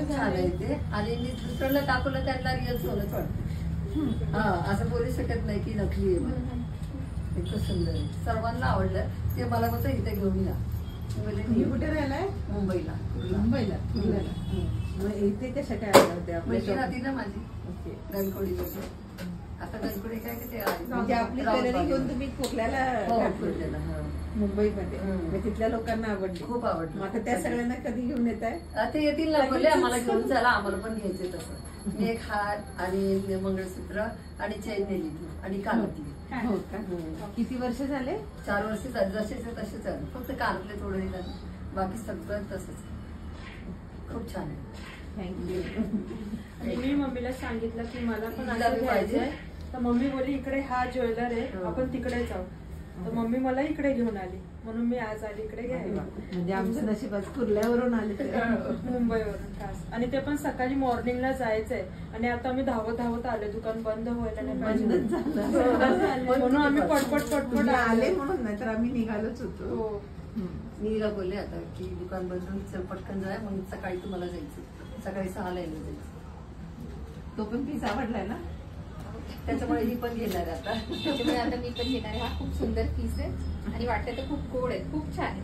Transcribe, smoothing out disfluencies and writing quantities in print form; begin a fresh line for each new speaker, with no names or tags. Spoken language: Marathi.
छान आहे ते. आणि मी दुसऱ्याला दाखवलं त्यांना रिअल सोनच वाटतं. हा, असं बोलू शकत नाही की नकली आहे. इतकं सुंदर आहे, सर्वांना आवडलं. ते मला बोलतं इथे घेऊन या.
कुठे राहिलाय?
मुंबईला.
मुंबईला. इथे कशा काय आल्या होत्या?
मैत्रीण होती ना माझी गणकोडी. आता गणकोडी काय ते
म्हणजे आपली ज्वेलरी घेऊन तुम्ही कुठल्याला मुंबईमध्ये तिथल्या लोकांना आवडली?
खूप आवडली.
आता त्या सगळ्यांना कधी घेऊन येत आहे?
आता येतील ना, बोलले आम्हाला घेऊन चला, आम्हाला पण घ्यायचंय तसं. मी एक हार आणि मंगळसूत्र आणि चैन नेली आणि कानातली.
हो का? किती वर्ष झाले?
4 वर्ष झाले. जसेच तसे चालू, फक्त कानातले थोडं हे झालं, बाकी सगळं तसंच. खूप छान आहे.
थँक्यू.
आणि मी मम्मीला सांगितलं की मला पण असं घ्यायचंय, तर मम्मी बोलली इकडे हा ज्वेलर आहे, आपण तिकडे जाऊ. तर मम्मी मला इकडे घेऊन आली, म्हणून मी आज आली इकडे घ्यायला.
म्हणजे आमचं नशीब आज कुर्ल्यावरून आले
मुंबईवरून खास. आणि ते पण सकाळी मॉर्निंगला जायचंय. आणि आता आम्ही धावत धावत आले, दुकान बंद व्हायला नाही पाहिजे म्हणून आम्ही पटपट
आले. म्हणून नाही तर आम्ही निघालोच होतो.
नीला बोलले आता की दुकान बंद, चल पटकन जाय, मग सकाळी तुम्हाला जायचं. सकाळी 6ला जायचं.
तो पण पीस आवडलाय ना,
त्याच्यामुळे ही पण घेणार आता.
त्याच्यामुळे आता मी पण घेणार आहे. हा खूप सुंदर पीस आहे आणि वाटतं तर खूप गोड आहे, खूप छान आहे.